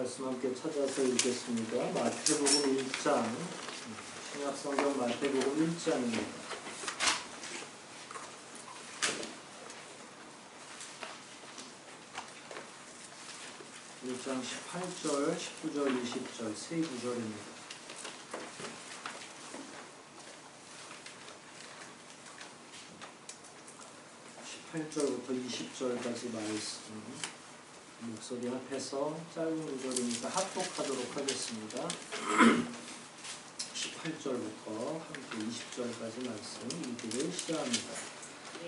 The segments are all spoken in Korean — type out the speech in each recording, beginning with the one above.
말씀 함께 찾아서 읽겠습니다. 마태복음 1장, 신약성경 마태복음 1장입니다. 1장 18절, 19절, 20절 세 구절입니다. 18절부터 20절까지 말씀 목소리 앞에서 짧은 구절이니까 합독하도록 하겠습니다. 18절부터 함께 20절까지 말씀 읽기를 시작합니다.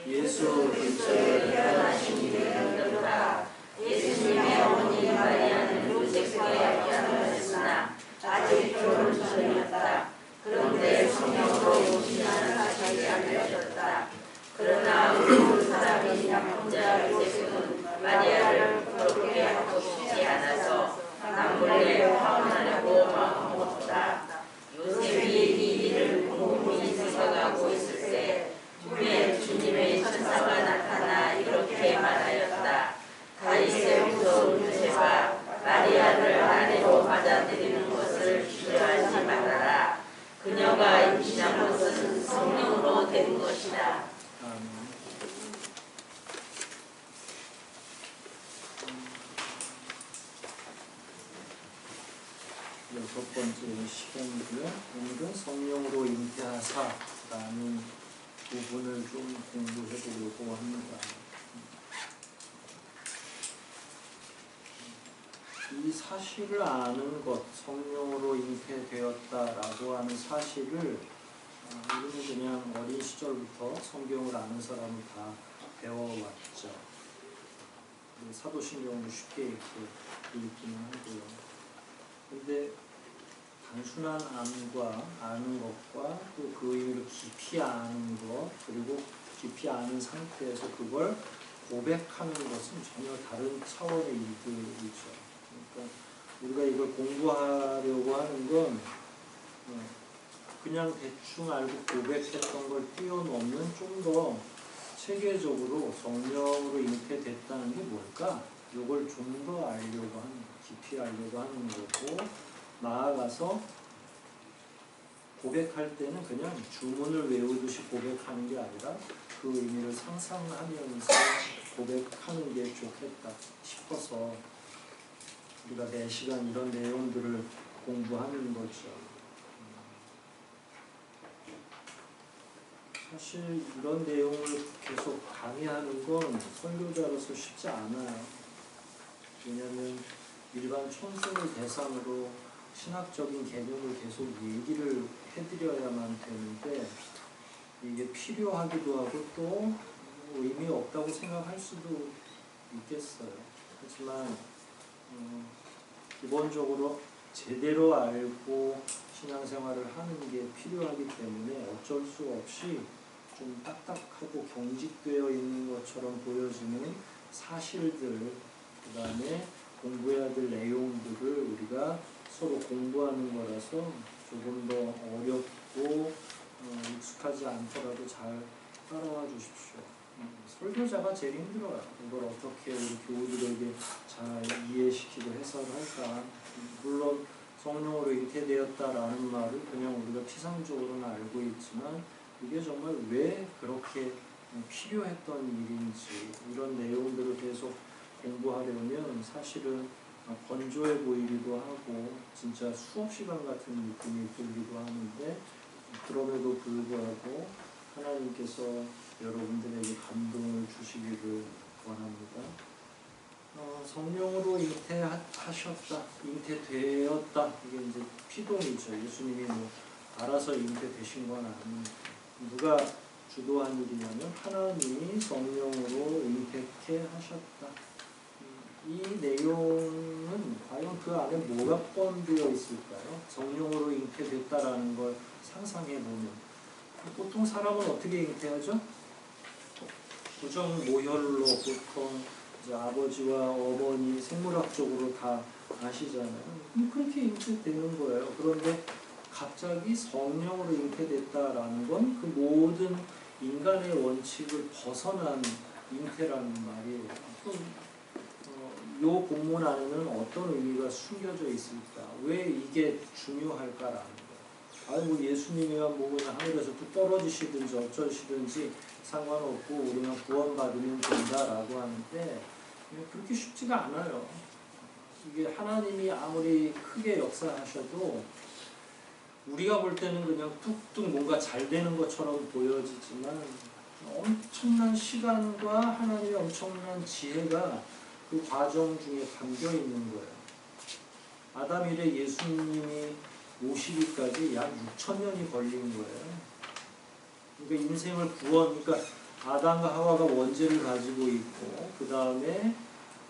예수 그리스도의 태어나신 일을 들으라. 예수님의 어머니 마리아는 요셉과 약혼하였으나 아직 결혼 전이었다. 그런데 성령으로 임신한 사실이 알려졌다. 그러나 의로운 사람이나 혼자 요셉은 마리아를 거룩하게 하고 싶지 않아서 남몰래 화원하려고 마음먹었다. 요셉이 이 일을 곰곰이 생각하고 있을 때 꿈에 주님의 천사가 나타나 이렇게 말하였다. 다윗의 후손 요셉아, 마리아를 아내로 받아들이는 것을 주저하지 말아라. 그녀가 임신한 것은 성령으로 된 것이다. 여섯 번째 시간이고요. 오늘은 성령으로 잉태하사라는 부분을 좀 공부해 보려고 합니다. 이 사실을 아는 것, 성령으로 잉태되었다라고 하는 사실을 우리는 그냥 어린 시절부터 성경을 아는 사람은 다 배워왔죠. 사도신경도 쉽게 읽기는 하고요. 근데 단순한 암과 아는 것과 또 그 의미를 깊이 아는 것, 그리고 깊이 아는 상태에서 그걸 고백하는 것은 전혀 다른 차원의 일들이죠. 그러니까 우리가 이걸 공부하려고 하는 건 그냥 대충 알고 고백했던 걸 뛰어넘는 좀 더 체계적으로 성령으로 잉태됐다는 게 뭘까? 이걸 좀 더 알려고 하는 거, 깊이 알려고 하는 거고, 나아가서 고백할 때는 그냥 주문을 외우듯이 고백하는 게 아니라 그 의미를 상상하면서 고백하는 게 좋겠다 싶어서 우리가 4시간 이런 내용들을 공부하는 거죠. 사실 이런 내용을 계속 강의하는 건 설교자로서 쉽지 않아요. 왜냐하면 일반 촌생을 대상으로 신학적인 개념을 계속 얘기를 해드려야만 되는데 이게 필요하기도 하고 또 의미 없다고 생각할 수도 있겠어요. 하지만 기본적으로 제대로 알고 신앙생활을 하는 게 필요하기 때문에 어쩔 수 없이 좀 딱딱하고 경직되어 있는 것처럼 보여지는 사실들, 그 다음에 공부해야 될 내용들을 우리가 서로 공부하는 거라서 조금 더 어렵고 익숙하지 않더라도 잘 따라와 주십시오. 설교자가 제일 힘들어요. 이걸 어떻게 우리 교우들에게 잘 이해시키고 해석을 할까. 물론 성령으로 잉태되었다라는 말을 그냥 우리가 피상적으로는 알고 있지만 이게 정말 왜 그렇게 필요했던 일인지 이런 내용들을 계속 공부하려면 사실은 건조해 보이기도 하고 진짜 수업 시간 같은 느낌이 들기도 하는데 그럼에도 불구하고 하나님께서 여러분들에게 감동을 주시기를 원합니다. 성령으로 잉태하셨다, 잉태되었다. 이게 이제 피동이죠. 예수님이 알아서 잉태되신 건 아닙니다. 누가 주도한 일이냐면 하나님이 성령으로 잉태케 하셨다. 이 내용은 과연 그 안에 뭐가 포함되어 있을까요? 성령으로 잉태됐다라는 걸 상상해보면 보통 사람은 어떻게 잉태하죠? 부정 모혈로 보통 이제 아버지와 어머니 생물학적으로 다 아시잖아요. 그렇게 잉태되는 거예요. 그런데 갑자기 성령으로 잉태됐다라는 건 그 모든 인간의 원칙을 벗어난 잉태라는 말이에요. 본문 안에는 어떤 의미가 숨겨져 있을까? 왜 이게 중요할까라는 거예요. 뭐 예수님이야 뭐 그냥 하늘에서 또 떨어지시든지 어쩌시든지 상관없고 우리는 구원받으면 된다라고 하는데 그렇게 쉽지가 않아요. 이게 하나님이 아무리 크게 역사하셔도 우리가 볼 때는 그냥 뚝뚝 뭔가 잘 되는 것처럼 보여지지만 엄청난 시간과 하나님의 엄청난 지혜가 그 과정 중에 담겨 있는 거예요. 아담 이래 예수님이 오시기까지 약 6,000년이 걸린 거예요. 그러니까 인생을 그러니까 아담과 하와가 원죄를 가지고 있고 그 다음에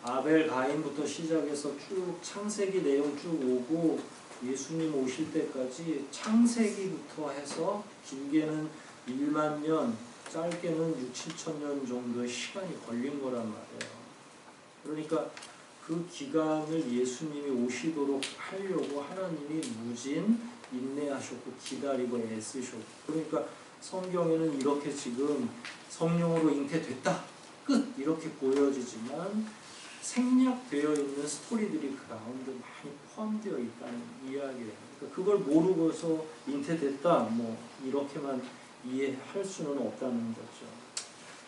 아벨, 가인부터 시작해서 쭉 창세기 내용 쭉 오고 예수님 오실 때까지 창세기부터 해서 길게는 1만 년, 짧게는 6, 7천 년 정도의 시간이 걸린 거란 말이에요. 그러니까 그 기간을 예수님이 오시도록 하려고 하나님이 무진 인내하셨고 기다리고 애쓰셨고 그러니까 성경에는 이렇게 지금 성령으로 잉태됐다 끝 이렇게 보여지지만 생략되어 있는 스토리들이 그 가운데 많이 포함되어 있다는 이야기예요. 그러니까 그걸 모르고서 잉태됐다 뭐 이렇게만 이해할 수는 없다는 거죠.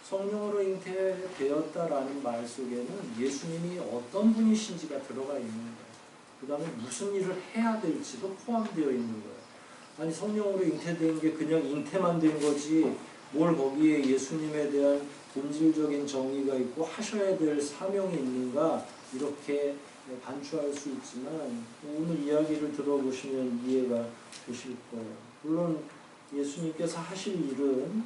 성령으로 잉태되었다라는 말 속에는 예수님이 어떤 분이신지가 들어가 있는 거예요. 그 다음에 무슨 일을 해야 될지도 포함되어 있는 거예요. 아니 성령으로 잉태된 게 그냥 잉태만 된 거지 뭘 거기에 예수님에 대한 본질적인 정의가 있고 하셔야 될 사명이 있는가 이렇게 반추할 수 있지만 오늘 이야기를 들어보시면 이해가 되실 거예요. 물론 예수님께서 하실 일은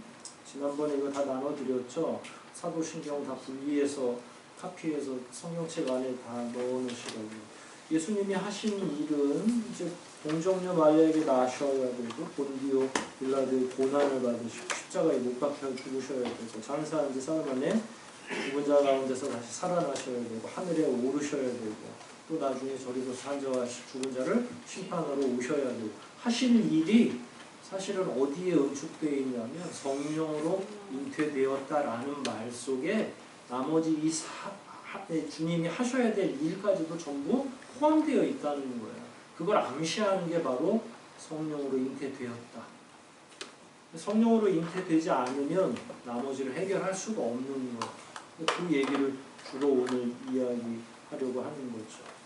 지난번에 이거 다 나눠드렸죠. 사도신경 다 분리해서 카피해서 성경책 안에 다 넣어놓으시라고. 예수님이 하신 일은 이제 동정녀 마리아에게 나셔야 되고 본디오 빌라도의 고난을 받으시고 십자가에 못 박혀 죽으셔야 되고 장사한 지 사흘 만에 죽은 자 가운데서 다시 살아나셔야 되고 하늘에 오르셔야 되고 또 나중에 저리로 산저하시 죽은 자를 심판하러 오셔야 되고 하실 일이 사실은 어디에 응축되어 있냐면 성령으로 잉태되었다라는 말 속에 나머지 주님이 하셔야 될 일까지도 전부 포함되어 있다는 거예요. 그걸 암시하는 게 바로 성령으로 잉태되었다. 성령으로 잉태되지 않으면 나머지를 해결할 수가 없는 거예요. 그 얘기를 주로 오늘 이야기하려고 하는 거죠.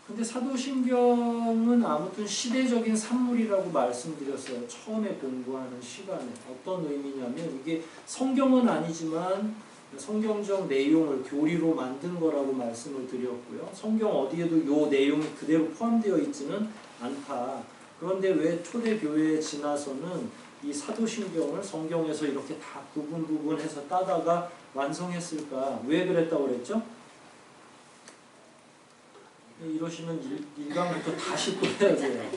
근데 사도신경은 아무튼 시대적인 산물이라고 말씀드렸어요. 처음에 공부하는 시간에. 어떤 의미냐면 이게 성경은 아니지만 성경적 내용을 교리로 만든 거라고 말씀을 드렸고요. 성경 어디에도 이 내용이 그대로 포함되어 있지는 않다. 그런데 왜 초대교회에 지나서는 이 사도신경을 성경에서 이렇게 다 부분해서 따다가 완성했을까? 왜 그랬다고 그랬죠? 이러시면 1강부터 다시 또 해야 돼요.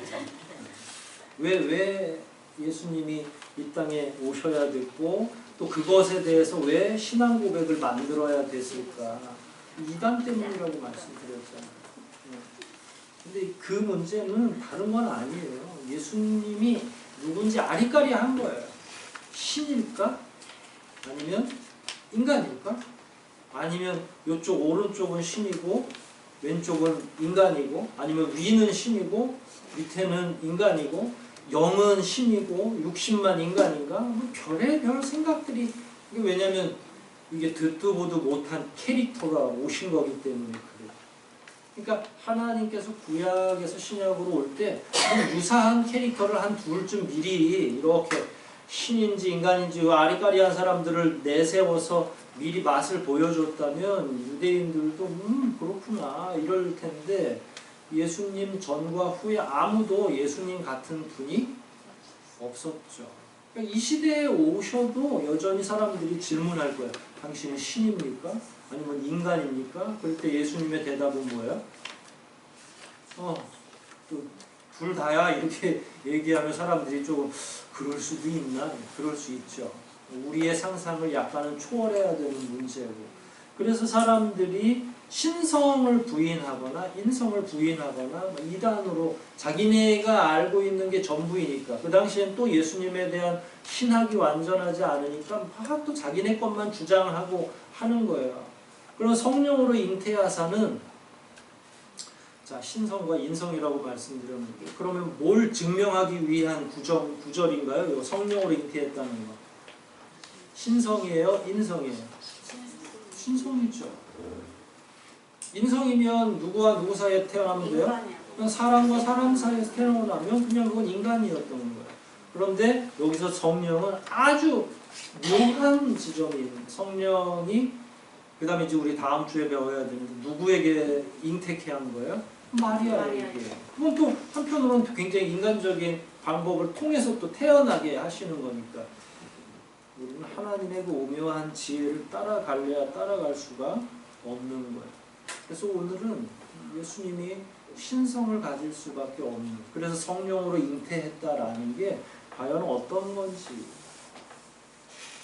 왜 예수님이 이 땅에 오셔야 됐고 또 그것에 대해서 왜 신앙 고백을 만들어야 됐을까? 이단 때문이라고 말씀드렸잖아요. 근데 그 문제는 다른 건 아니에요. 예수님이 누군지 아리까리한 거예요. 신일까? 아니면 인간일까? 아니면 이쪽 오른쪽은 신이고 왼쪽은 인간이고 아니면 위는 신이고 밑에는 인간이고 영은 신이고 육신만 인간인가? 뭐 별의별 생각들이 왜냐면 이게 듣도 보도 못한 캐릭터가 오신 거기 때문에 그래요. 그러니까 하나님께서 구약에서 신약으로 올 때 유사한 캐릭터를 한 둘쯤 미리 이렇게 신인지 인간인지 아리까리한 사람들을 내세워서 미리 맛을 보여줬다면 유대인들도 그렇구나 이럴 텐데 예수님 전과 후에 아무도 예수님 같은 분이 없었죠. 그러니까 이 시대에 오셔도 여전히 사람들이 질문할 거예요. 당신은 신입니까? 아니면 인간입니까? 그럴 때 예수님의 대답은 뭐예요? 둘 다야 이렇게 얘기하면 사람들이 조금 그럴 수도 있나? 그럴 수 있죠. 우리의 상상을 약간은 초월해야 되는 문제고 그래서 사람들이 신성을 부인하거나 인성을 부인하거나 이단으로 자기네가 알고 있는 게 전부이니까 그 당시엔 또 예수님에 대한 신학이 완전하지 않으니까 막 또 자기네 것만 주장하고 하는 거예요. 그럼 성령으로 잉태하사는 자, 신성과 인성이라고 말씀드렸는데 그러면 뭘 증명하기 위한 구절인가요? 성령으로 잉태했다는 거. 신성이에요? 인성이에요? 신성이죠. 인성이면 누구와 누구 사이에 태어나면 돼요? 그냥 사람과 사람 사이에서 태어나면 그냥 그건 인간이었던 거예요. 그런데 여기서 성령은 아주 묘한 지점이 성령이 그 다음에 이제 우리 다음 주에 배워야 되는데 누구에게 잉태케 한 거예요? 마리아에게. 그건 또 한편으로는 굉장히 인간적인 방법을 통해서 또 태어나게 하시는 거니까 우리는 하나님의 그 오묘한 지혜를 따라갈래야 따라갈 수가 없는 거예요. 그래서 오늘은 예수님이 신성을 가질 수밖에 없는, 그래서 성령으로 잉태했다라는 게 과연 어떤 건지,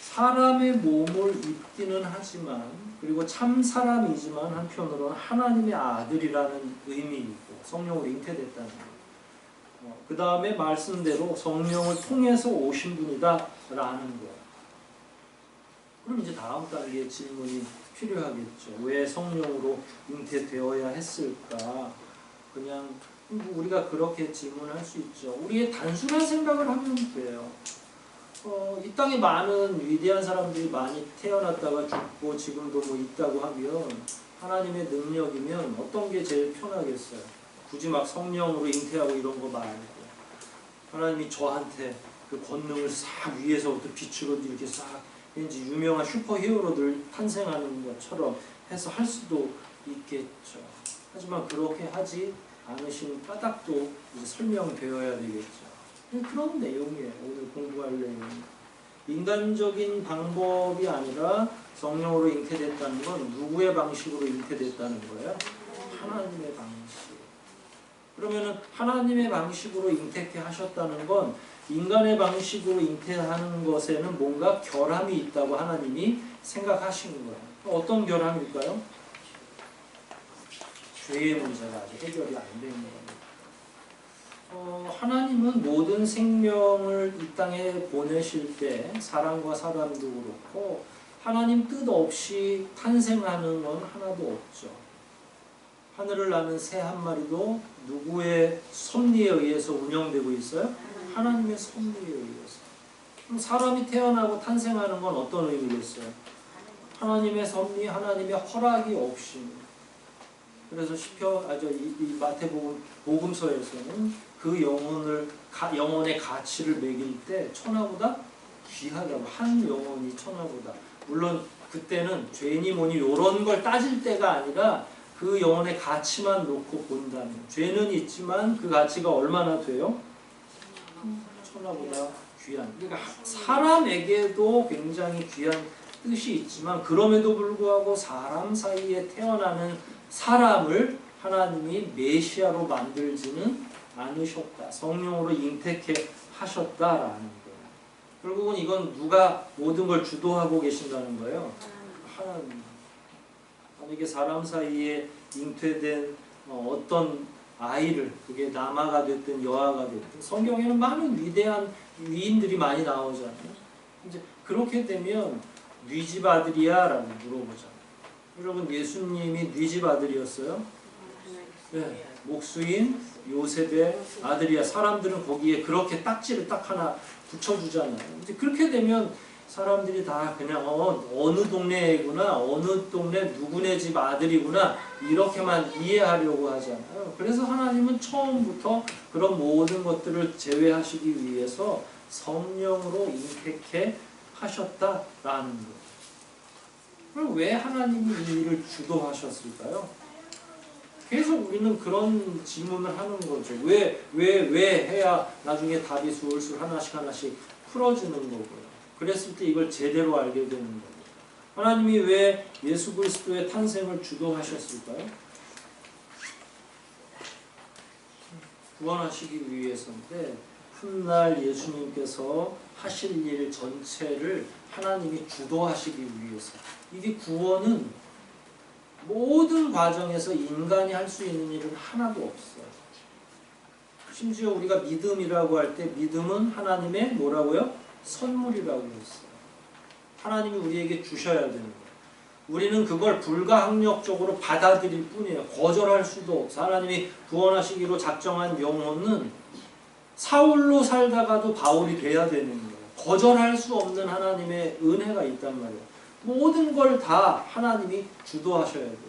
사람의 몸을 입기는 하지만, 그리고 참 사람이지만 한편으로는 하나님의 아들이라는 의미이고 성령으로 잉태됐다는 거예요. 그 다음에 말씀대로 성령을 통해서 오신 분이다 라는 거예요. 그럼 이제 다음 단계의 질문이 필요하겠죠. 왜 성령으로 잉태되어야 했을까? 그냥 우리가 그렇게 질문할 수 있죠. 우리의 단순한 생각을 하면 돼요. 이 땅에 많은 위대한 사람들이 많이 태어났다가 죽고 지금도 뭐 있다고 하면 하나님의 능력이면 어떤 게 제일 편하겠어요? 굳이 막 성령으로 잉태하고 이런 거 말고 하나님이 저한테 그 권능을 싹 위에서부터 빛으로 이렇게 싹 왠지 유명한 슈퍼히어로들 탄생하는 것처럼 해서 할 수도 있겠죠. 하지만 그렇게 하지 않으신 까닭도 이제 설명되어야 되겠죠. 그런 내용이에요. 오늘 공부할 내용. 인간적인 방법이 아니라 성령으로 잉태됐다는 건 누구의 방식으로 잉태됐다는 거예요? 하나님의 방식. 그러면은 하나님의 방식으로 잉태케 하셨다는 건 인간의 방식으로 잉태하는 것에는 뭔가 결함이 있다고 하나님이 생각하시는 거예요. 어떤 결함일까요? 죄의 문제가 아직 해결이 안 된 겁니다. 하나님은 모든 생명을 이 땅에 보내실 때 사람과 사람도 그렇고 하나님 뜻 없이 탄생하는 건 하나도 없죠. 하늘을 나는 새 한 마리도 누구의 섭리에 의해서 운영되고 있어요? 하나님의 섭리에 의해서. 그럼 사람이 태어나고 탄생하는 건 어떤 의미겠어요? 하나님의 섭리, 하나님의 허락이 없이. 그래서 이 마태복음 복음서에서는 그 영혼의 가치를 매길 때 천하보다 귀하다고, 한 영혼이 천하보다. 물론 그때는 죄니 뭐니 이런 걸 따질 때가 아니라 그 영혼의 가치만 놓고 본다면, 죄는 있지만 그 가치가 얼마나 돼요? 천하보다 귀한. 그러니까 사람에게도 굉장히 귀한 뜻이 있지만 그럼에도 불구하고 사람 사이에 태어나는 사람을 하나님이 메시아로 만들지는 않으셨다. 성령으로 잉태케 하셨다라는 거예요. 결국은 이건 누가 모든 걸 주도하고 계신다는 거예요? 하나님. 만약에 사람 사이에 잉태된 어떤 아이를, 그게 남아가 됐든 여아가 됐든, 성경에는 많은 위대한 위인들이 많이 나오잖아요. 이제 그렇게 되면 네 집 아들이야? 라고 물어보잖아요. 여러분, 예수님이 네 집 아들이었어요? 네. 목수인 요셉의 아들이야. 사람들은 거기에 그렇게 딱지를 딱 하나 붙여주잖아요. 이제 그렇게 되면 사람들이 다 그냥 어느 동네 애구나, 어느 동네 누구네 집 아들이구나, 이렇게만 이해하려고 하잖아요. 그래서 하나님은 처음부터 그런 모든 것들을 제외하시기 위해서 성령으로 잉태케 하셨다라는 거예요. 그럼 왜 하나님이 이 일을 주도하셨을까요? 계속 우리는 그런 질문을 하는 거죠. 왜 해야 나중에 답이 술술 하나씩 풀어지는 거고요. 그랬을 때 이걸 제대로 알게 되는 겁니다. 하나님이 왜 예수 그리스도의 탄생을 주도하셨을까요? 구원하시기 위해서인데, 훗날 예수님께서 하실 일 전체를 하나님이 주도하시기 위해서. 이게 구원은 모든 과정에서 인간이 할 수 있는 일은 하나도 없어요. 심지어 우리가 믿음이라고 할 때 믿음은 하나님의 뭐라고요? 선물이라고 했어요. 하나님이 우리에게 주셔야 되는 거예요. 우리는 그걸 불가항력적으로 받아들일 뿐이에요. 거절할 수도 없어. 하나님이 구원하시기로 작정한 영혼은 사울로 살다가도 바울이 돼야 되는 거예요. 거절할 수 없는 하나님의 은혜가 있단 말이에요. 모든 걸 다 하나님이 주도하셔야 돼요.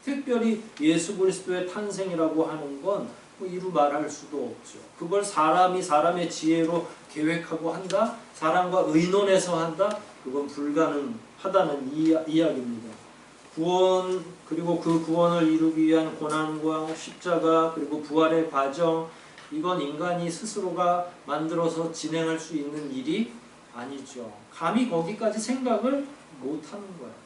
특별히 예수 그리스도의 탄생이라고 하는 건 뭐 이루 말할 수도 없죠. 그걸 사람이 사람의 지혜로 계획하고 한다? 사람과 의논해서 한다? 그건 불가능하다는 이야기입니다. 구원, 그리고 그 구원을 이루기 위한 고난과 십자가, 그리고 부활의 과정, 이건 인간이 스스로가 만들어서 진행할 수 있는 일이 아니죠. 감히 거기까지 생각을 못하는 거예요.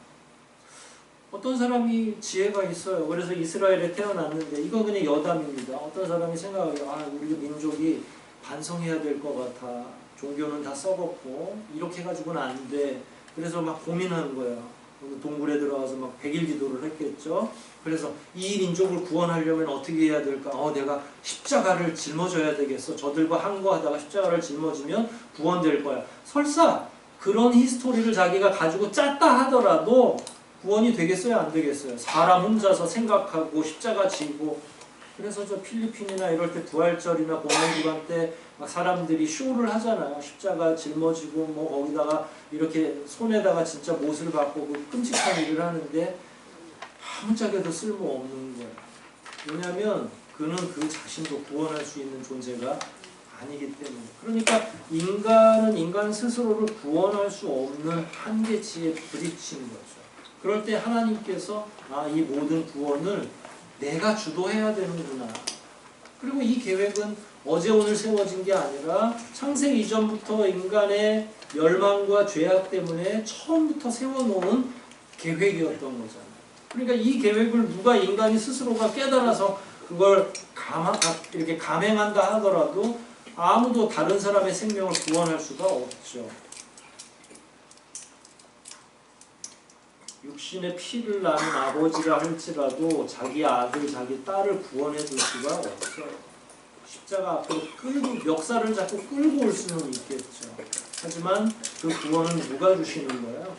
어떤 사람이 지혜가 있어요. 그래서 이스라엘에 태어났는데 이건 그냥 여담입니다. 어떤 사람이 생각해요. 우리 민족이 반성해야 될 것 같아. 종교는 다 썩었고 이렇게 해가지고는 안 돼. 그래서 막 고민하는 거예요. 동굴에 들어가서 막 100일 기도를 했겠죠. 그래서 이 민족을 구원하려면 어떻게 해야 될까? 내가 십자가를 짊어져야 되겠어. 저들과 항거하다가 십자가를 짊어지면 구원될 거야. 설사 그런 히스토리를 자기가 가지고 짰다 하더라도 구원이 되겠어요? 안 되겠어요? 사람 혼자서 생각하고 십자가 지고. 그래서 저 필리핀이나 이럴 때 부활절이나 공연기간 때 막 사람들이 쇼를 하잖아요. 십자가 짊어지고 뭐 거기다가 이렇게 손에다가 진짜 못을 받고 그 끔찍한 일을 하는데 아무짝에도 쓸모없는 거예요. 왜냐하면 그는 그 자신도 구원할 수 있는 존재가 아니기 때문에. 그러니까 인간은 인간 스스로를 구원할 수 없는 한계치에 부딪힌 거죠. 그럴 때 하나님께서 이 모든 구원을 내가 주도해야 되는구나. 그리고 이 계획은 어제 오늘 세워진 게 아니라 창세 이전부터 인간의 멸망과 죄악 때문에 처음부터 세워놓은 계획이었던 거잖아요. 그러니까 이 계획을 누가 인간이 스스로가 깨달아서 그걸 이렇게 감행한다 하더라도 아무도 다른 사람의 생명을 구원할 수가 없죠. 육신의 피를 나는 아버지라 할지라도 자기 아들, 자기 딸을 구원해 줄 수가 없어요. 십자가 앞으로 멱살을 잡고 끌고 올 수는 있겠죠. 하지만 그 구원은 누가 주시는 거예요?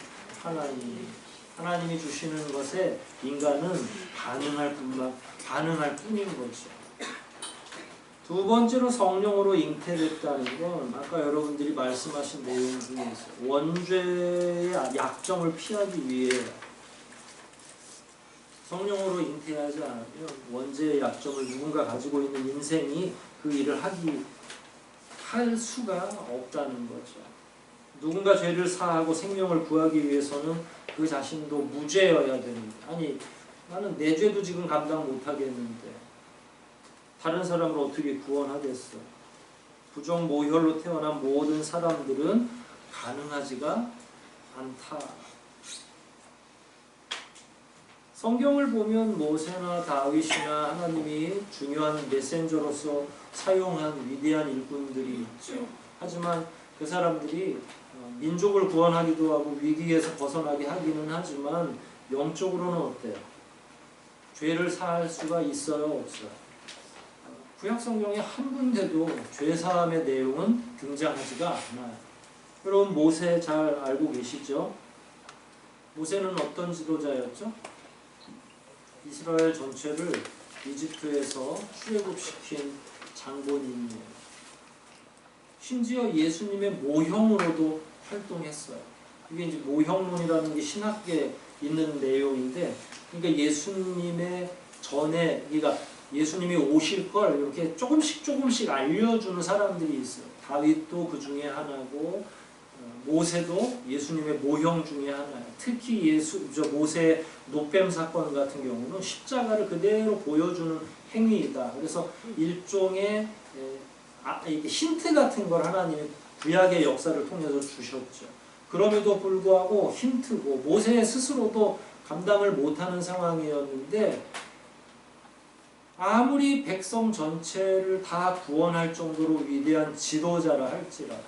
하나님이 주시는 것에 인간은 반응할 뿐인 거죠. 두 번째로 성령으로 잉태됐다는 건 아까 여러분들이 말씀하신 내용 중에 있어요. 원죄의 약점을 피하기 위해 성령으로 잉태하지 않으면 원죄의 약점을 누군가 가지고 있는 인생이 그 일을 할 수가 없다는 거죠. 누군가 죄를 사하고 생명을 구하기 위해서는 그 자신도 무죄여야 됩니다. 나는 내 죄도 지금 감당 못하겠는데 다른 사람을 어떻게 구원하겠어? 부정모혈로 태어난 모든 사람들은 가능하지가 않다. 성경을 보면 모세나 다윗이나 하나님이 중요한 메신저로서 사용한 위대한 일꾼들이 있죠. 하지만 그 사람들이 민족을 구원하기도 하고 위기에서 벗어나게 하기는 하지만 영적으로는 어때요? 죄를 사할 수가 있어요? 없어요? 구약 성경에 한 군데도 죄사함의 내용은 등장하지가 않아요. 여러분 모세 잘 알고 계시죠? 모세는 어떤 지도자였죠? 이스라엘 전체를 이집트에서 출애굽시킨 장본인이에요. 심지어 예수님의 모형으로도 활동했어요. 이게 이제 모형론이라는 게 신학계에 있는 내용인데, 그러니까 예수님의 전에, 그러니까 예수님이 오실 걸 이렇게 조금씩 알려주는 사람들이 있어요. 다윗도 그 중에 하나고, 모세도 예수님의 모형 중에 하나예요. 특히 모세의 노뱀 사건 같은 경우는 십자가를 그대로 보여주는 행위이다. 그래서 일종의 힌트 같은 걸 하나님이 구약의 역사를 통해서 주셨죠. 그럼에도 불구하고 힌트고 모세 스스로도 감당을 못하는 상황이었는데 아무리 백성 전체를 다 구원할 정도로 위대한 지도자라 할지라도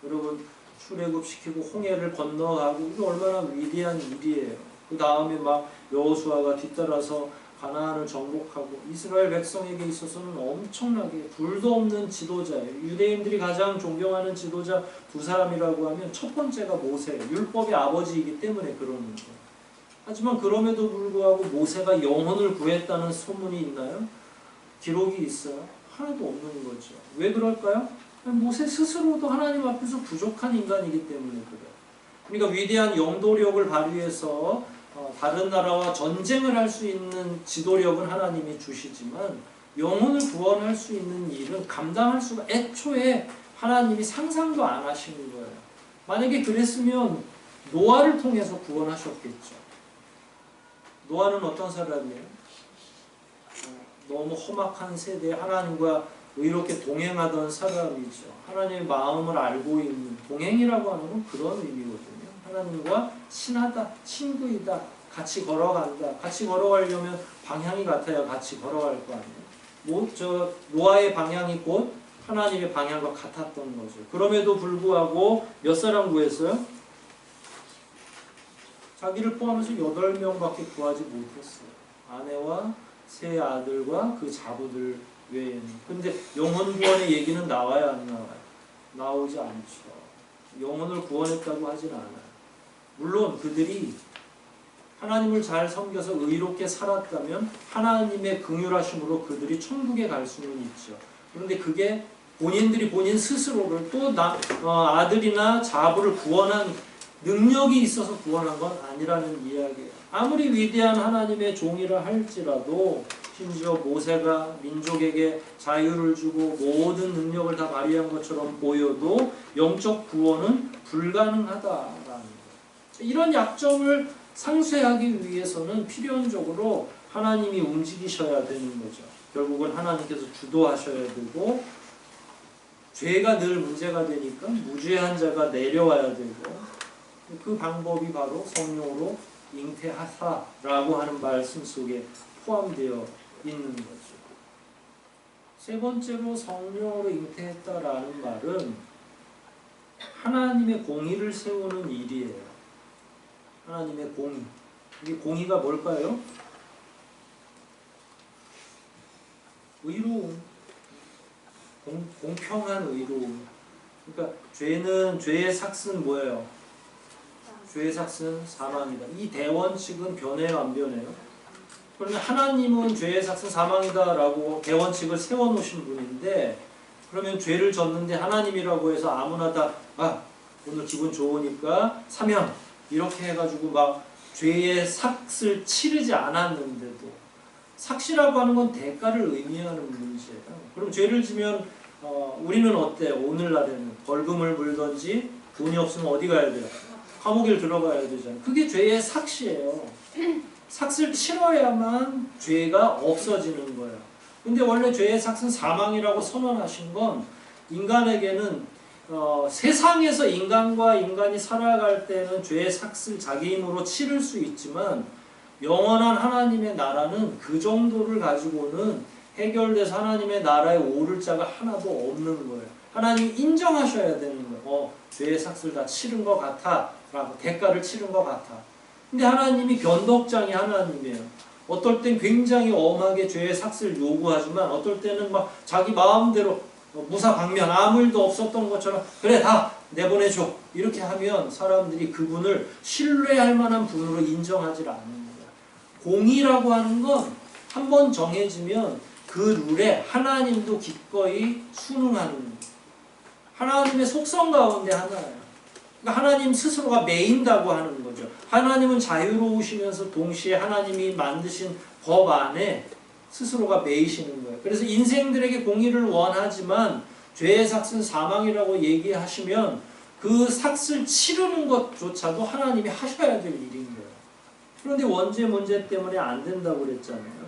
여러분 출애굽시키고 홍해를 건너가고 이게 얼마나 위대한 일이에요. 그 다음에 막 여호수아가 뒤따라서 가나안을 정복하고 이스라엘 백성에게 있어서는 엄청나게 둘도 없는 지도자예요. 유대인들이 가장 존경하는 지도자 두 사람이라고 하면 첫 번째가 모세예요. 율법의 아버지이기 때문에 그러는 거예요. 하지만 그럼에도 불구하고 모세가 영혼을 구했다는 소문이 있나요? 기록이 있어요? 하나도 없는 거죠. 왜 그럴까요? 모세 스스로도 하나님 앞에서 부족한 인간이기 때문에 그래요. 그러니까 위대한 영도력을 발휘해서 다른 나라와 전쟁을 할 수 있는 지도력은 하나님이 주시지만 영혼을 구원할 수 있는 일은 감당할 수가 애초에 하나님이 상상도 안 하시는 거예요. 만약에 그랬으면 노아를 통해서 구원하셨겠죠. 노아는 어떤 사람이에요? 너무 험악한 세대에 하나님과 의롭게 동행하던 사람이죠. 하나님의 마음을 알고 있는, 동행이라고 하는 건 그런 의미거든요. 하나님과 친하다, 친구이다, 같이 걸어간다. 같이 걸어가려면 방향이 같아야 같이 걸어갈 거 아니에요. 노아의 방향이 곧 하나님의 방향과 같았던 거죠. 그럼에도 불구하고 몇 사람 구했어요? 자기를 포함해서 8명밖에 구하지 못했어요. 아내와 세 아들과 그 자부들 외에는. 근데 영혼 구원의 얘기는 나와야 안 나와요? 나오지 않죠. 영혼을 구원했다고 하진 않아요. 물론 그들이 하나님을 잘 섬겨서 의롭게 살았다면 하나님의 긍휼하심으로 그들이 천국에 갈 수는 있죠. 그런데 그게 본인들이 본인 스스로를 또 아들이나 자부를 구원한 능력이 있어서 구원한 건 아니라는 이야기예요. 아무리 위대한 하나님의 종이라 할지라도 심지어 모세가 민족에게 자유를 주고 모든 능력을 다 발휘한 것처럼 보여도 영적 구원은 불가능하다라는 거예요. 이런 약점을 상쇄하기 위해서는 필연적으로 하나님이 움직이셔야 되는 거죠. 결국은 하나님께서 주도하셔야 되고 죄가 늘 문제가 되니까 무죄한 자가 내려와야 되고 그 방법이 바로 성령으로 잉태하사라고 하는 말씀 속에 포함되어 있는 거죠. 세 번째로 성령으로 잉태했다라는 말은 하나님의 공의를 세우는 일이에요. 하나님의 공의. 이게 공의가 뭘까요? 의로움. 공평한 의로움. 그러니까 죄의 삭은 뭐예요? 죄의 삭은 사망이다. 이 대원칙은 변해요, 안 변해요? 그러면 하나님은 죄의 삭은 사망이다라고 대원칙을 세워놓으신 분인데 그러면 죄를 졌는데 하나님이라고 해서 아무나 다 오늘 기분 좋으니까 사면 이렇게 해가지고 막 죄의 삭을 치르지 않았는데도 삭시라고 하는 건 대가를 의미하는 문제예요. 그럼 죄를 지면 우리는 어때요? 오늘날에는 벌금을 물든지 돈이 없으면 어디 가야 돼요? 감옥에 들어가야 되잖아요. 그게 죄의 삭시예요. 삭을 치러야만 죄가 없어지는 거예요. 근데 원래 죄의 삭은 사망이라고 선언하신 건 인간에게는 세상에서 인간과 인간이 살아갈 때는 죄의 삭을 자기 힘으로 치를 수 있지만 영원한 하나님의 나라는 그 정도를 가지고는 해결돼서 하나님의 나라에 오를 자가 하나도 없는 거예요. 하나님이 인정하셔야 되는 거예요. 죄의 삭을 다 치른 것 같아 라고 대가를 치른 것 같아. 근데 하나님이 변덕장이 하나님이에요. 어떨 땐 굉장히 엄하게 죄의 삭을 요구하지만 어떨 때는 막 자기 마음대로 무사방면 아무 일도 없었던 것처럼 그래 다 내보내줘 이렇게 하면 사람들이 그분을 신뢰할 만한 분으로 인정하지 않는 거예요. 공의라고 하는 건 한 번 정해지면 그 룰에 하나님도 기꺼이 순응하는 거예요. 하나님의 속성 가운데 하나예요. 그러니까 하나님 스스로가 매인다고 하는 거죠. 하나님은 자유로우시면서 동시에 하나님이 만드신 법 안에 스스로가 매이시는 거예요. 그래서 인생들에게 공의를 원하지만 죄의 삭은 사망이라고 얘기하시면 그 삭을 치르는 것조차도 하나님이 하셔야 될 일인 거예요. 그런데 원죄 문제 때문에 안 된다고 그랬잖아요.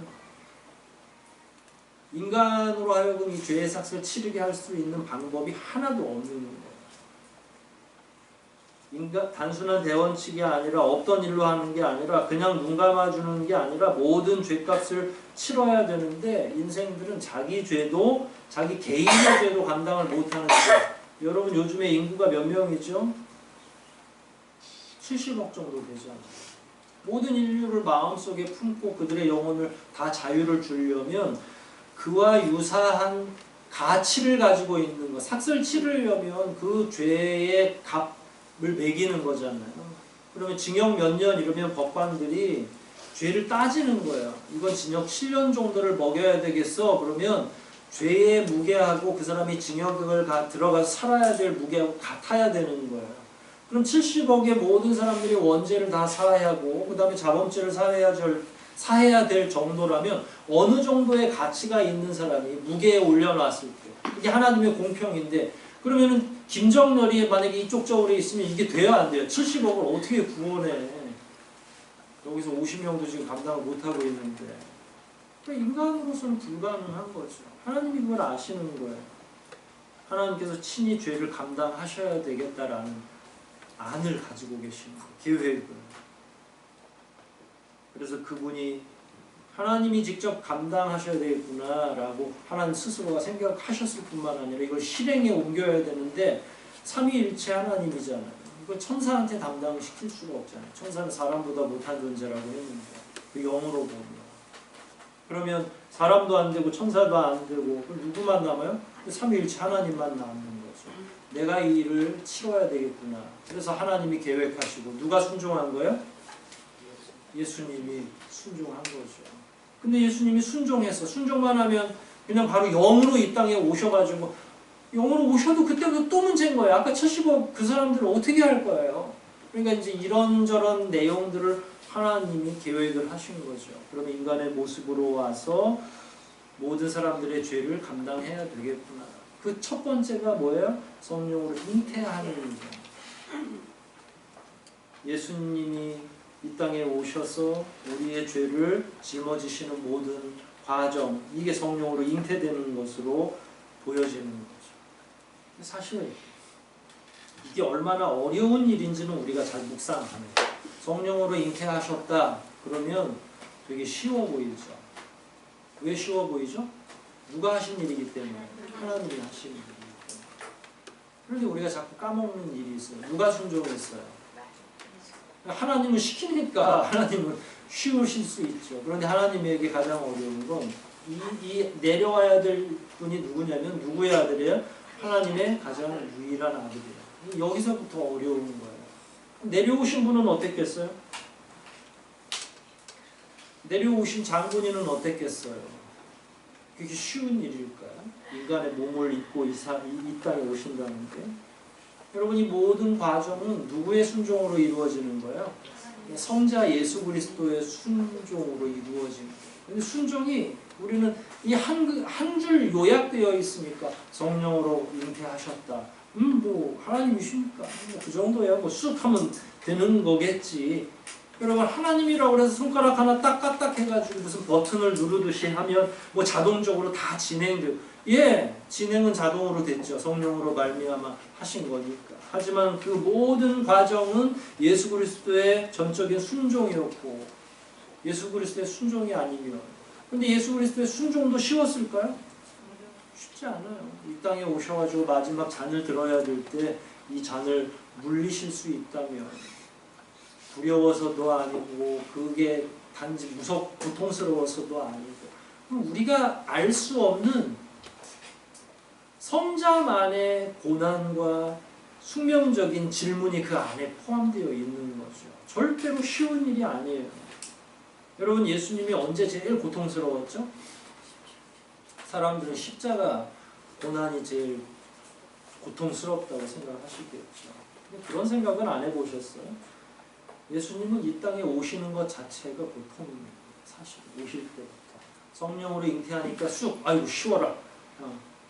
인간으로 하여금 이 죄의 삭을 치르게 할 수 있는 방법이 하나도 없는 거예요. 단순한 대원칙이 아니라 없던 일로 하는 게 아니라 그냥 눈 감아주는 게 아니라 모든 죄값을 치러야 되는데 인생들은 자기 죄도 자기 개인의 죄도 감당을 못하는 거예요. 여러분 요즘에 인구가 몇 명이죠? 70억 정도 되잖아요. 모든 인류를 마음속에 품고 그들의 영혼을 다 자유를 주려면 그와 유사한 가치를 가지고 있는 것, 삭을 치르려면 그 죄의 값을 매기는 거잖아요. 그러면 징역 몇 년 이러면 법관들이 죄를 따지는 거예요. 이건 징역 7년 정도를 먹여야 되겠어. 그러면 죄의 무게하고 그 사람이 징역을 들어가서 살아야 될 무게하고 같아야 되는 거예요. 그럼 70억의 모든 사람들이 원죄를 다 사하고 그 다음에 자범죄를 사해야 될 정도라면 어느 정도의 가치가 있는 사람이 무게에 올려놨을 때 이게 하나님의 공평인데 그러면은 김정렬이 만약에 이쪽 저울에 있으면 이게 돼야 안 돼요. 70억을 어떻게 구원해. 여기서 50명도 지금 감당을 못하고 있는데 그러니까 인간으로서는 불가능한 거죠. 하나님이 그걸 아시는 거예요. 하나님께서 친히 죄를 감당하셔야 되겠다라는 안을 가지고 계신 거예요. 계획을. 그래서 그분이 하나님이 직접 감당하셔야 되겠구나라고 하나님 스스로가 생각하셨을 뿐만 아니라 이걸 실행에 옮겨야 되는데 삼위일체 하나님이잖아요. 이거 천사한테 담당시킬 수가 없잖아요. 천사는 사람보다 못한 존재라고 했는데 그 영으로 보면 그러면 사람도 안 되고 천사도 안 되고 그럼 누구만 남아요? 삼위일체 하나님만 남는 거죠. 내가 이 일을 치러야 되겠구나. 그래서 하나님이 계획하시고 누가 순종한 거예요? 예수님이 순종한 거죠. 근데 예수님이 순종했어. 순종만 하면 그냥 바로 영으로 이 땅에 오셔가지고 영으로 오셔도 그때부터 또 문제인 거예요. 아까 70억 그 사람들을 어떻게 할 거예요? 그러니까 이제 이런저런 내용들을 하나님이 계획을 하신 거죠. 그러면 인간의 모습으로 와서 모든 사람들의 죄를 감당해야 되겠구나. 그 첫 번째가 뭐예요? 성령으로 잉태하는 거. 예수님이 이 땅에 오셔서 우리의 죄를 짊어지시는 모든 과정, 이게 성령으로 잉태되는 것으로 보여지는 거죠. 사실 이게 얼마나 어려운 일인지는 우리가 잘 묵상합니다. 성령으로 잉태하셨다 그러면 되게 쉬워 보이죠. 왜 쉬워 보이죠? 누가 하신 일이기 때문에 하나님이 하신 일이기 때문에. 그런데 우리가 자꾸 까먹는 일이 있어요. 누가 순종했어요? 하나님은 시키니까 하나님은 쉬우실 수 있죠. 그런데 하나님에게 가장 어려운 건 이 내려와야 될 분이 누구냐면 누구의 아들이에요? 하나님의 가장 유일한 아들이에요. 여기서부터 어려운 거예요. 내려오신 분은 어땠겠어요? 내려오신 장군이는 어땠겠어요? 그게 쉬운 일일까요? 인간의 몸을 입고 이 땅에 오신다는 게. 여러분 이 모든 과정은 누구의 순종으로 이루어지는 거예요? 성자 예수 그리스도의 순종으로 이루어지는 거예요. 근데 순종이 우리는 이 한 줄 요약되어 있으니까 성령으로 잉태하셨다. 뭐 하나님이십니까? 그 정도야. 뭐 쑥 하면 되는 거겠지. 여러분 하나님이라고 해서 손가락 하나 딱 까딱해가지고 무슨 버튼을 누르듯이 하면 뭐 자동적으로 다 진행돼요. 예, 진행은 자동으로 됐죠. 성령으로 말미암아 하신 거니까. 하지만 그 모든 과정은 예수 그리스도의 전적인 순종이었고 예수 그리스도의 순종이 아니면 근데 예수 그리스도의 순종도 쉬웠을까요? 쉽지 않아요. 이 땅에 오셔가지고 마지막 잔을 들어야 될 때 이 잔을 물리실 수 있다면 두려워서도 아니고 그게 단지 고통스러워서도 아니고 우리가 알 수 없는 성자만의 고난과 숙명적인 질문이 그 안에 포함되어 있는 거죠. 절대로 쉬운 일이 아니에요. 여러분 예수님이 언제 제일 고통스러웠죠? 사람들은 십자가 고난이 제일 고통스럽다고 생각하시겠죠. 그런 생각은 안 해보셨어요? 예수님은 이 땅에 오시는 것 자체가 고통입니다. 사실 오실 때부터 성령으로 잉태하니까 쑥 아이고 쉬워라.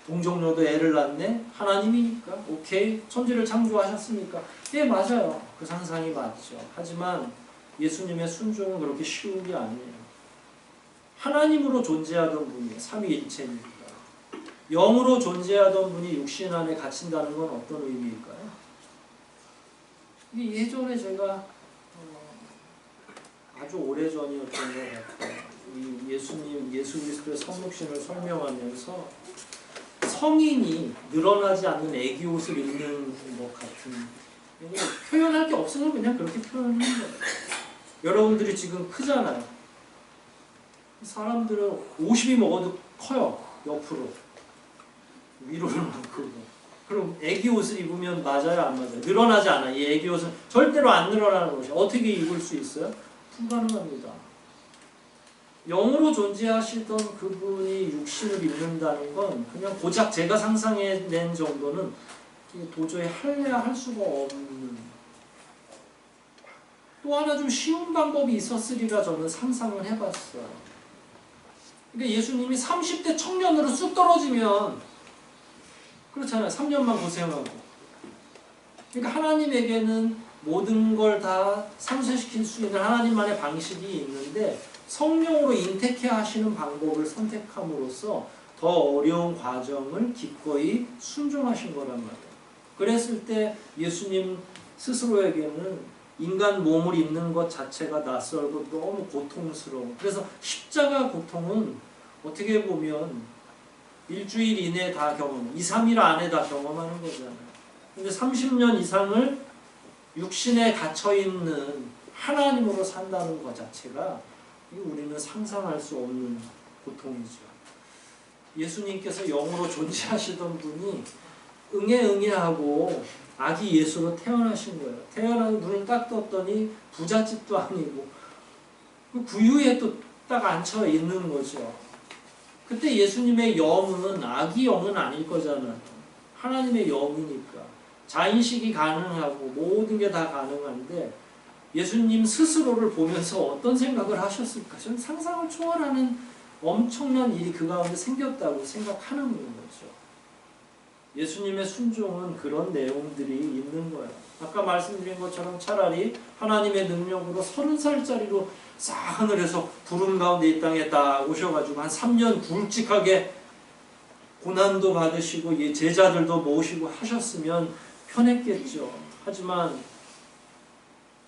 동정녀도 애를 낳네? 하나님이니까 오케이. 천지를 창조하셨으니까 예 맞아요. 그 상상이 맞죠. 하지만 예수님의 순종은 그렇게 쉬운 게 아니에요. 하나님으로 존재하던 분이 삼위일체니까 영으로 존재하던 분이 육신 안에 갇힌다는 건 어떤 의미일까요? 이게 예전에 제가 아주 오래전이었던 것 같아요. 이 예수님, 예수 그리스도의 성육신을 설명하면서 성인이 늘어나지 않는 애기 옷을 입는 것 같은 표현할 게 없으면 그냥 그렇게 표현하는 거예요. 여러분들이 지금 크잖아요. 사람들은 50이 먹어도 커요. 옆으로. 위로는 안 크고. 그럼 애기 옷을 입으면 맞아요, 안 맞아요? 늘어나지 않아요. 이 애기 옷은 절대로 안 늘어나는 것이 어떻게 입을 수 있어요? 불가능합니다. 영으로 존재하시던 그분이 육신을 입는다는 건 그냥 고작 제가 상상해낸 정도는 도저히 할래야 할 수가 없는. 또 하나 좀 쉬운 방법이 있었으리라 저는 상상을 해봤어요. 그러니까 예수님이 30대 청년으로 쑥 떨어지면 그렇잖아요. 3년만 고생하고. 그러니까 하나님에게는 모든 걸 다 상쇄시킬 수 있는 하나님만의 방식이 있는데 성령으로 잉태케 하시는 방법을 선택함으로써 더 어려운 과정을 기꺼이 순종하신 거란 말이에요. 그랬을 때 예수님 스스로에게는 인간 몸을 입는 것 자체가 낯설고 너무 고통스러워. 그래서 십자가 고통은 어떻게 보면 일주일 이내에 다 경험, 2, 3일 안에 다 경험하는 거잖아요. 근데 30년 이상을 육신에 갇혀있는 하나님으로 산다는 것 자체가 우리는 상상할 수 없는 고통이죠. 예수님께서 영으로 존재하시던 분이 응애응애하고 아기 예수로 태어나신 거예요. 태어나서 눈을 딱 떴더니 부잣집도 아니고 그 구유에 또 딱 앉혀 있는 거죠. 그때 예수님의 영은 아기 영은 아닐 거잖아요. 하나님의 영이니까. 자인식이 가능하고 모든 게 다 가능한데 예수님 스스로를 보면서 어떤 생각을 하셨을까? 저는 상상을 초월하는 엄청난 일이 그 가운데 생겼다고 생각하는 거죠. 예수님의 순종은 그런 내용들이 있는 거예요. 아까 말씀드린 것처럼 차라리 하나님의 능력으로 30살짜리로 싹 하늘에서 구름 가운데 이 땅에 딱 오셔가지고 한 3년 굵직하게 고난도 받으시고 제자들도 모시고 하셨으면 편했겠죠. 하지만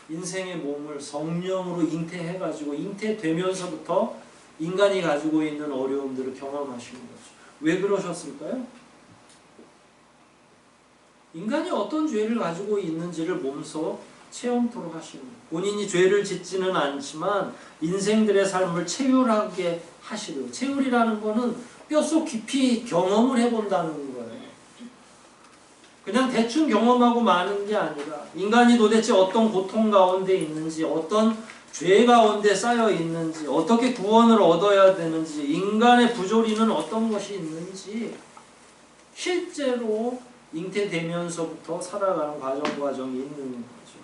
인생의 몸을 성령으로 잉태해가지고 잉태되면서부터 인간이 가지고 있는 어려움들을 경험하시는 거죠. 왜 그러셨을까요? 인간이 어떤 죄를 가지고 있는지를 몸소 체험토록 하시는 거예요. 본인이 죄를 짓지는 않지만 인생들의 삶을 체휼하게 하시려고. 체휼이라는 거는 뼛속 깊이 경험을 해본다는 거예요. 그냥 대충 경험하고 마는 게 아니라 인간이 도대체 어떤 고통 가운데 있는지, 어떤 죄 가운데 쌓여 있는지, 어떻게 구원을 얻어야 되는지, 인간의 부조리는 어떤 것이 있는지 실제로 잉태되면서부터 살아가는 과정이 있는 거죠.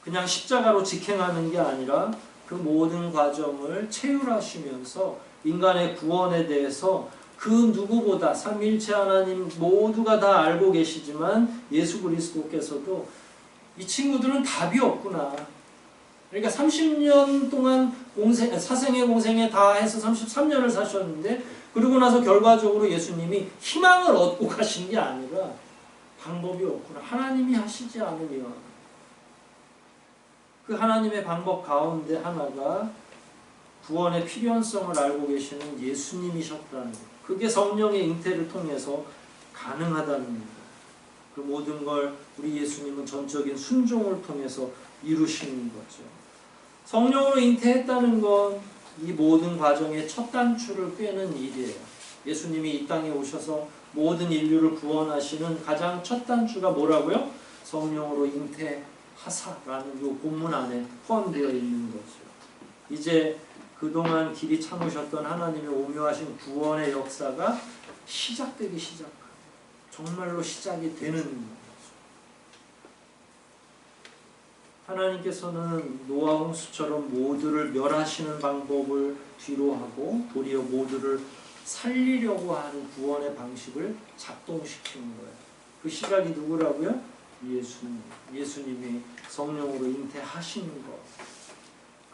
그냥 십자가로 직행하는 게 아니라 그 모든 과정을 체휼하시면서 인간의 구원에 대해서 그 누구보다 삼위일체 하나님 모두가 다 알고 계시지만 예수 그리스도께서도 이 친구들은 답이 없구나. 그러니까 30년 동안 사생애 공생애 다 해서 33년을 사셨는데 그러고 나서 결과적으로 예수님이 희망을 얻고 가신 게 아니라 방법이 없구나. 하나님이 하시지 않으면 그 하나님의 방법 가운데 하나가 구원의 필요성을 알고 계시는 예수님이셨다는 것. 그게 성령의 잉태를 통해서 가능하다는 겁니다. 그 모든 걸 우리 예수님은 전적인 순종을 통해서 이루시는 거죠. 성령으로 잉태했다는 건 이 모든 과정의 첫 단추를 꿰는 일이에요. 예수님이 이 땅에 오셔서 모든 인류를 구원하시는 가장 첫 단추가 뭐라고요? 성령으로 잉태하사라는 이 본문 안에 포함되어 있는 거죠. 이제 그동안 길이 참으셨던 하나님의 오묘하신 구원의 역사가 시작되기 시작합니다. 정말로 시작이 되는 거죠. 하나님께서는 노아 홍수처럼 모두를 멸하시는 방법을 뒤로 하고 도리어 모두를 살리려고 하는 구원의 방식을 작동시키는 거예요. 그 시작이 누구라고요? 예수님. 예수님이 성령으로 잉태하시는 것.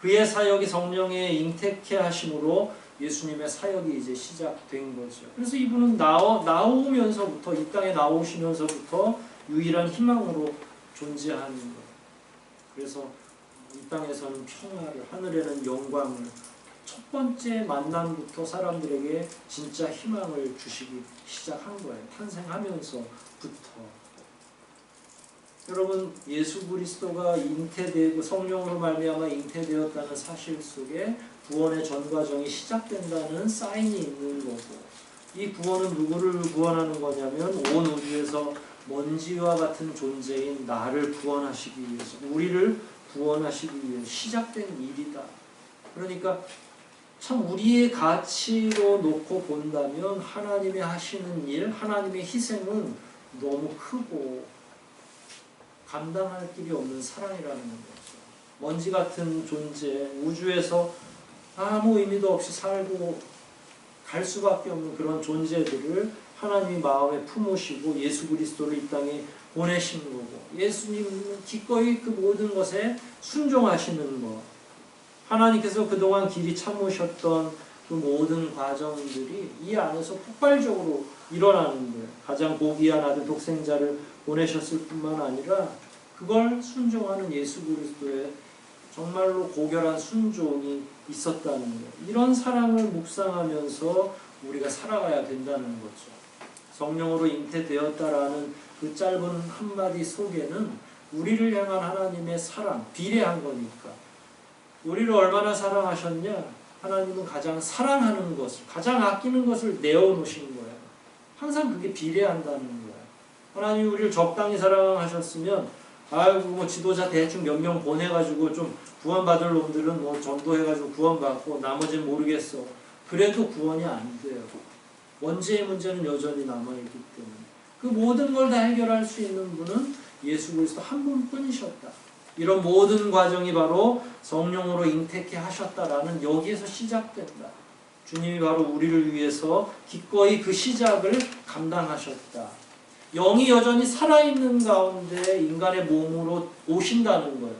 그의 사역이 성령의 잉태케 하심으로 예수님의 사역이 이제 시작된 거죠. 그래서 이분은 나오면서부터 이 땅에 나오시면서부터 유일한 희망으로 존재하는 거예요. 그래서 이 땅에서는 평화를, 하늘에는 영광을, 첫 번째 만남부터 사람들에게 진짜 희망을 주시기 시작한 거예요. 탄생하면서부터. 여러분, 예수 그리스도가 잉태되고 성령으로 말미암아 잉태되었다는 사실 속에 구원의 전 과정이 시작된다는 사인이 있는 거고, 이 구원은 누구를 구원하는 거냐면 온 우주에서 먼지와 같은 존재인 나를 구원하시기 위해서, 우리를 구원하시기 위해 시작된 일이다. 그러니까 참 우리의 가치로 놓고 본다면 하나님이 하시는 일, 하나님의 희생은 너무 크고 감당할 길이 없는 사랑이라는 거죠. 먼지 같은 존재, 우주에서 아무 의미도 없이 살고 갈 수밖에 없는 그런 존재들을 하나님이 마음에 품으시고 예수 그리스도를 이 땅에 보내신 거고, 예수님은 기꺼이 그 모든 것에 순종하시는 것, 하나님께서 그동안 길이 참으셨던 그 모든 과정들이 이 안에서 폭발적으로 일어나는 거예요. 가장 고귀한 아들 독생자를 보내셨을 뿐만 아니라 그걸 순종하는 예수 그리스도의 정말로 고결한 순종이 있었다는 거예요. 이런 사랑을 묵상하면서 우리가 살아가야 된다는 거죠. 성령으로 잉태되었다라는 그 짧은 한마디 속에는 우리를 향한 하나님의 사랑, 비례한 거니까. 우리를 얼마나 사랑하셨냐? 하나님은 가장 사랑하는 것을, 가장 아끼는 것을 내어놓으신 거예요. 항상 그게 비례한다는 거예요. 하나님이 우리를 적당히 사랑하셨으면 아이고 뭐 지도자 대충 몇 명 보내가지고 좀 구원받을 놈들은 뭐 전도해가지고 구원받고 나머지는 모르겠어. 그래도 구원이 안 돼요. 원죄의 문제는 여전히 남아있기 때문에 그 모든 걸 다 해결할 수 있는 분은 예수 그리스도 한 분뿐이셨다. 이런 모든 과정이 바로 성령으로 잉태케 하셨다라는 여기에서 시작된다. 주님이 바로 우리를 위해서 기꺼이 그 시작을 감당하셨다. 영이 여전히 살아있는 가운데 인간의 몸으로 오신다는 거예요.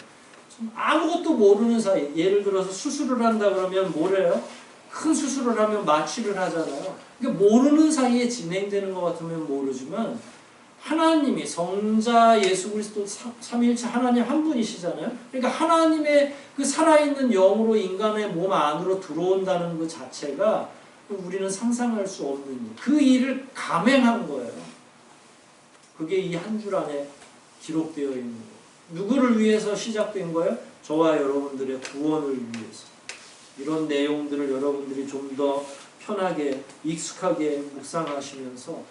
아무것도 모르는 사이, 예를 들어서 수술을 한다 그러면 뭐래요? 큰 수술을 하면 마취를 하잖아요. 그러니까 모르는 사이에 진행되는 것 같으면 모르지만 하나님이 성자 예수 그리스도 삼위일체 하나님 한 분이시잖아요. 그러니까 하나님의 그 살아있는 영으로 인간의 몸 안으로 들어온다는 그 자체가 우리는 상상할 수 없는 일. 그 일을 감행한 거예요. 그게 이 한 줄 안에 기록되어 있는 거예요. 누구를 위해서 시작된 거예요? 저와 여러분들의 구원을 위해서. 이런 내용들을 여러분들이 좀 더 편하게 익숙하게 묵상하시면서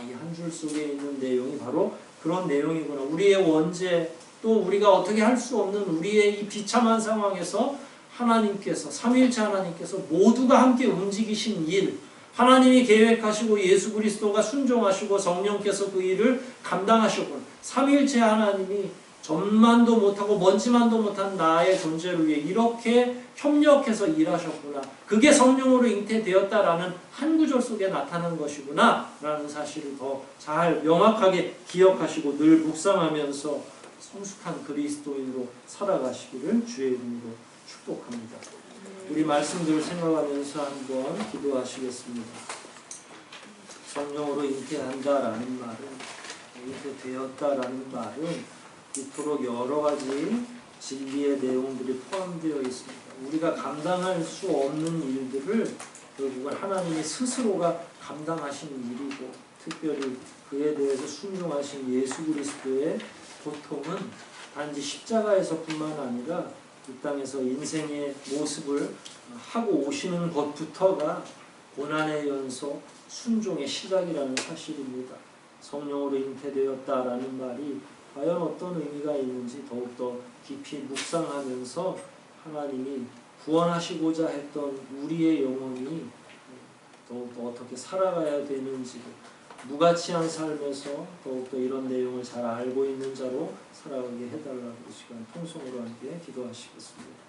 이 한 줄 속에 있는 내용이 바로 그런 내용이구나. 우리의 원죄, 또 우리가 어떻게 할 수 없는 우리의 이 비참한 상황에서 하나님께서, 삼위일체 하나님께서 모두가 함께 움직이신 일, 하나님이 계획하시고 예수 그리스도가 순종하시고 성령께서 그 일을 감당하셨구나. 삼위일체 하나님이 전만도 못하고 먼지만도 못한 나의 존재를 위해 이렇게 협력해서 일하셨구나. 그게 성령으로 잉태되었다라는 한 구절 속에 나타난 것이구나 라는 사실을 더 잘 명확하게 기억하시고 늘 묵상하면서 성숙한 그리스도인으로 살아가시기를 주의 이름으로 축복합니다. 우리 말씀들을 생각하면서 한번 기도하시겠습니다. 성령으로 잉태한다라는 말은, 잉태되었다라는 말은 이토록 여러 가지 진리의 내용들이 포함되어 있습니다. 우리가 감당할 수 없는 일들을 결국은 하나님이 스스로가 감당하신 일이고, 특별히 그에 대해서 순종하신 예수 그리스도의 고통은 단지 십자가에서뿐만 아니라 이 땅에서 인생의 모습을 하고 오시는 것부터가 고난의 연속, 순종의 시작이라는 사실입니다. 성령으로 잉태되었다라는 말이 과연 어떤 의미가 있는지 더욱더 깊이 묵상하면서 하나님이 구원하시고자 했던 우리의 영혼이 더욱더 어떻게 살아가야 되는지를, 무가치한 삶에서 더욱더 이런 내용을 잘 알고 있는 자로 살아가게 해달라고 이 시간 통성으로 함께 기도하시겠습니다.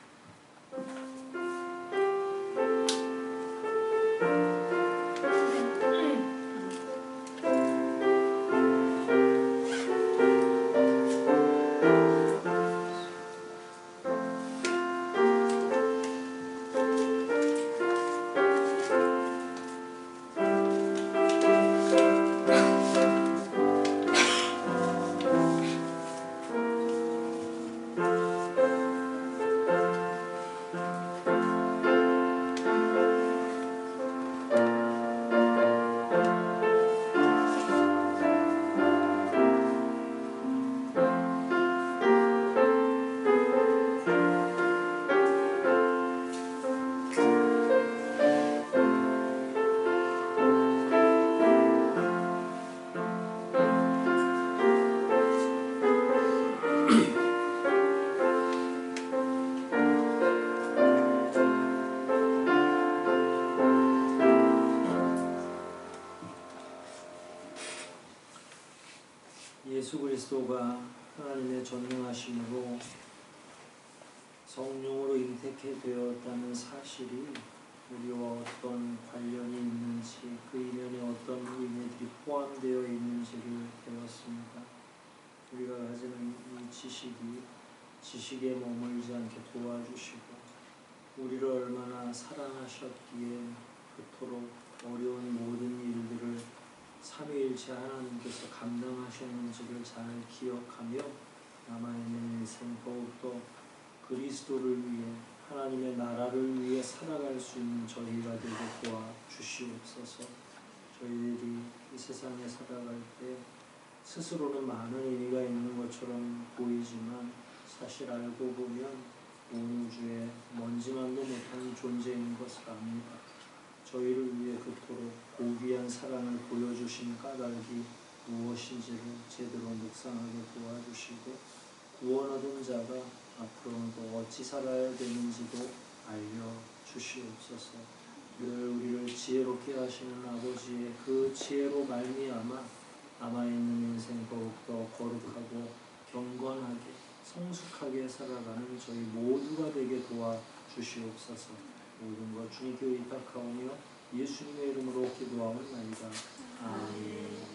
예수 그리스도가 하나님의 전능하심으로 성령으로 잉태케 되었다는 사실이 우리와 어떤 관련이 있는지 그 이면에 어떤 의미들이 포함되어 있는지를 배웠습니다. 우리가 가지는 이 지식에 머물지 않게 도와주시고 우리를 얼마나 사랑하셨기에 그토록 어려운 모든 일들을 삼위일체 하나님께서 감당하셨는지를 잘 기억하며 남아있는 인생 더욱더 그리스도를 위해 하나님의 나라를 위해 살아갈 수 있는 저희가 되게 도와주시옵소서. 저희들이 이 세상에 살아갈 때 스스로는 많은 의미가 있는 것처럼 보이지만 사실 알고 보면 온 우주에 먼지만도 못한 존재인 것을 압니다. 저희를 위해 그토록 고귀한 사랑을 보여주신 까닭이 무엇인지를 제대로 묵상하게 도와주시고 구원 얻은 자가 앞으로는 또 어찌 살아야 되는지도 알려주시옵소서. 우리를 지혜롭게 하시는 아버지의 그 지혜로 말미암아 남아있는 인생 더욱더 거룩하고 경건하게 성숙하게 살아가는 저희 모두가 되게 도와주시옵소서. 모든 것 주님께 의탁하오며 예수님의 이름으로 기도하옵나이다. 아멘.